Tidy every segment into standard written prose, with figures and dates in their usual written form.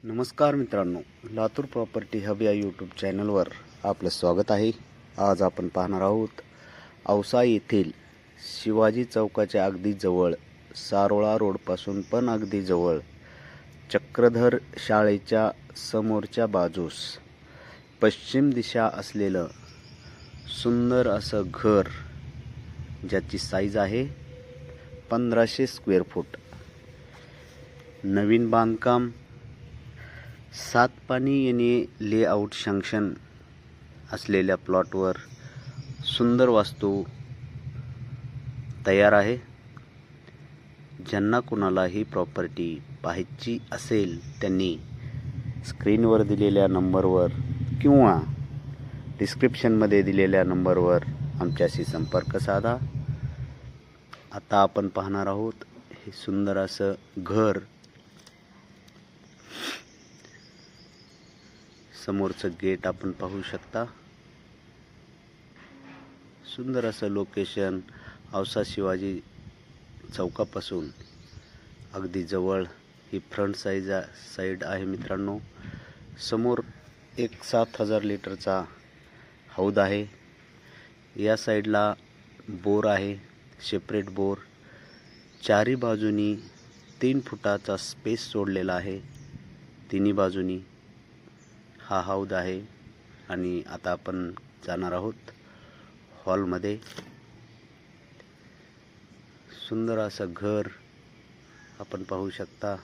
नमस्कार मित्रांनो, Latur property hub या यूट्यूब चॅनलवर आपलं स्वागत आहे. आज आपण पाहणार आहोत औसा येथील शिवाजी चौकाच्या अगदी जवळ, सारोळा रोडपासून पण अगदी जवळ, चक्रधर शाळेच्या समोरच्या बाजूस पश्चिम दिशा असलेलं सुंदर असं घर, ज्याची साईज आहे 1500 स्क्वेअर फूट. नवीन बांधकाम, 7 पाणी येणे लेआउट सँक्शन असलेल्या प्लॉटवर सुंदर वास्तू तयार आहे. ज्यांना कुणाला ही प्रॉपर्टी पाहायची असेल त्यांनी स्क्रीनवर दिलेल्या नंबरवर किंवा डिस्क्रिप्शनमध्ये दिलेल्या नंबरवर आमच्याशी संपर्क साधा. आता आपण पाहणार आहोत हे सुंदर असं घर. समोरचं गेट आपण पाहू शकता. सुंदर असं लोकेशन औसा शिवाजी चौकापासून अगदी जवळ. ही फ्रंट साईड आहे मित्रांनो. समोर एक 7000 लिटरचा हौद आहे. या साईडला बोर आहे, सेपरेट बोर. चारी बाजूनी 3 फुटाचा स्पेस सोडलेला आहे. तिन्ही बाजूनी हा हौद आहे. आणि आता आपण जाणार आहोत हॉलमध्ये. सुंदर असं घर आपण पाहू शकता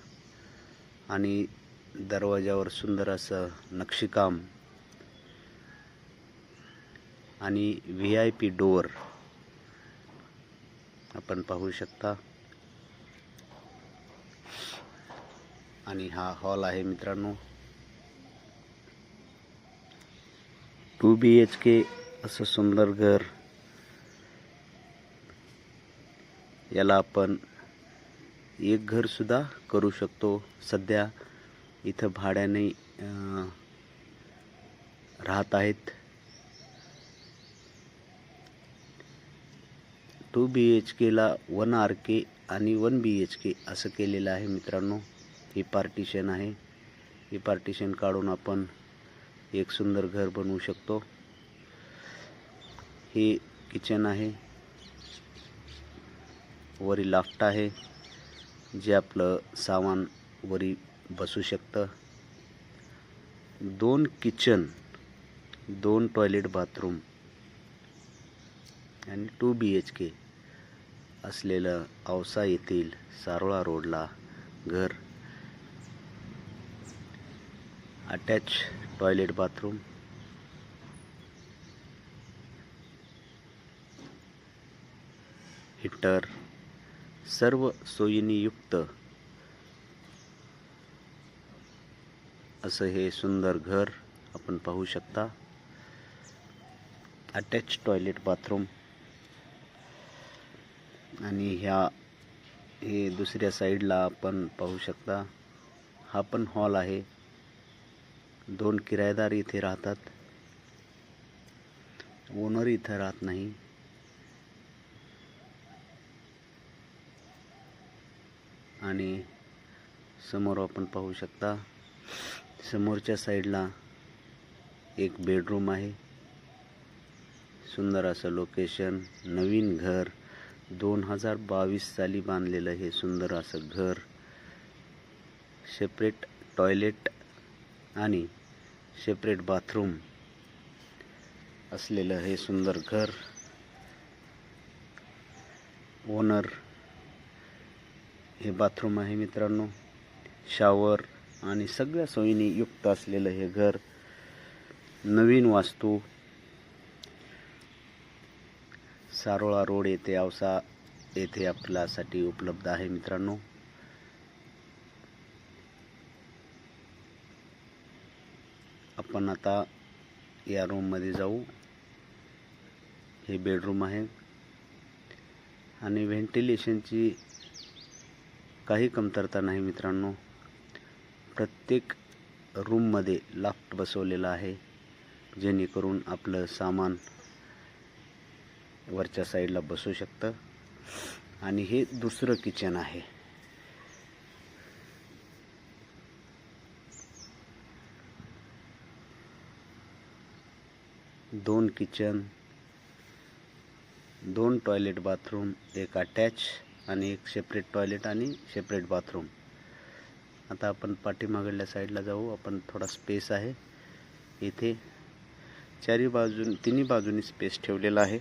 आणि दरवाजावर सुंदर असं नक्षीकाम आणि VIP डोअर आपण पाहू शकता. आणि हा हॉल आहे मित्रांनो. 2 BHK असं सुंदर घर. याला आपण एक घर सुद्धा करू शकतो. सध्या इथं भाड्याने राहत आहेत. 2 BHKला 1 RK आणि 1 BHK असं केलेलं आहे मित्रांनो. ही पार्टिशन आहे. ही पार्टिशन काढून आपण एक सुंदर घर बनवू शकतो. हे किचन आहे. वरी लाफ्ट आहे, जे आपलं सामान वरी बसू शकतं. 2 किचन, 2 टॉयलेट बाथरूम आणि 2 BHK असलेलं औसा येथील सारोळा रोडला घर. अटॅच टॉयलेट बाथरूम, हीटर, सर्व सोयींनी युक्त असं हे सुंदर घर आपण पाहू शकता. Attach toilet bathroom. आणि हे दुसऱ्या साईडला आपण पाहू शकता. हा पण हॉल आहे. 2 किरायेदार इथे राहतात. ओनर इथं राहत नाही. आणि समोर आपण पाहू शकता, समोरच्या साईडला एक बेडरूम आहे. सुंदर असं लोकेशन. नवीन घर, 2022 साली बांधलेलं हे सुंदर असं घर. सेपरेट टॉयलेट आणि सेपरेट बाथरूम असलेलं हे सुंदर घर. ओनर हे बाथरूम आहे मित्रांनो. शॉवर आणि सगळ्या सोयींनी युक्त असलेलं हे घर. नवीन वास्तू, सारोळा रोड येथे औसा येथे आपल्यासाठी उपलब्ध आहे मित्रांनो. आपण आता या रूममध्ये जाऊ. हे बेडरूम आहे आणि व्हेंटिलेशनची काही कमतरता नाही मित्रांनो. प्रत्येक रूममध्ये लाफ्ट बसवलेला आहे, जेणेकरून आपलं सामान वरच्या साईडला बसू शकतं. आणि हे दुसरं किचन आहे. 2 किचन, 2 टॉयलेट बाथरूम, एक अटॅच आणि एक सेपरेट टॉयलेट आणि सेपरेट बाथरूम. आता आपण पाठीमागल्या साईडला जाऊ. आपण थोडा स्पेस आहे इथे. तिन्ही बाजूनी स्पेस ठेवलेला आहे,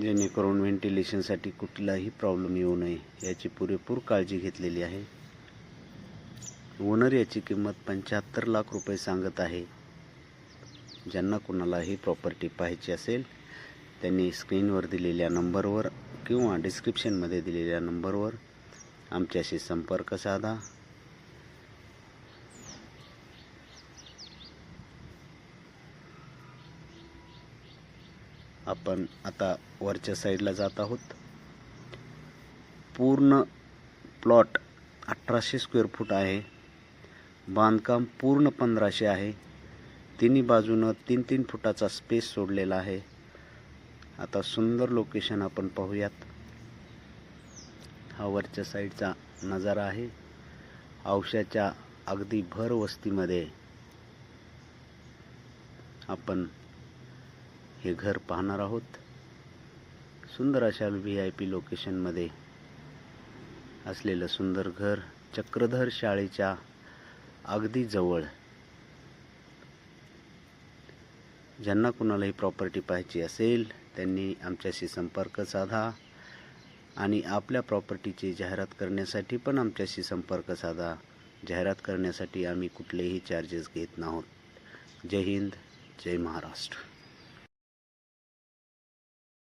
जेणेकरून व्हेंटिलेशनसाठी कुठलाही प्रॉब्लेम येऊ नये याची पुरेपूर काळजी घेतलेली आहे. ओनर याची किंमत 75 लाख रुपये सांगत आहे. ज्यांना कुणाला ही प्रॉपर्टी पाहायची असेल त्यांनी स्क्रीनवर दिलेल्या नंबरवर किंवा डिस्क्रिप्शनमध्ये दिलेल्या नंबरवर आमच्याशी संपर्क साधा. आपण आता वरच्या साईडला जात आहोत. पूर्ण प्लॉट 1800 स्क्वेअर फूट आहे. बांधकाम पूर्ण 1500 आहे. तिन्ही बाजूनं 3-3 फुटाचा स्पेस सोडलेला आहे. आता सुंदर लोकेशन आपण पाहूयात. हा वरच्या साईडचा नजारा आहे. औशाच्या अगदी भर वस्तीमध्ये आपण हे घर पाहणार आहोत. सुंदर अशा VIP लोकेशनमध्ये असलेलं सुंदर घर, चक्रधर शाळेच्या अगदी जवळ. ज्यांना कुणालाही प्रॉपर्टी पाहायची असेल त्यांनी आमच्याशी संपर्क साधा आणि आपल्या प्रॉपर्टीची जाहिरात करण्यासाठी पण आमच्याशी संपर्क साधा. जाहिरात करण्यासाठी आम्ही कुठलेही चार्जेस घेत नाहोत. जय हिंद, जय महाराष्ट्र.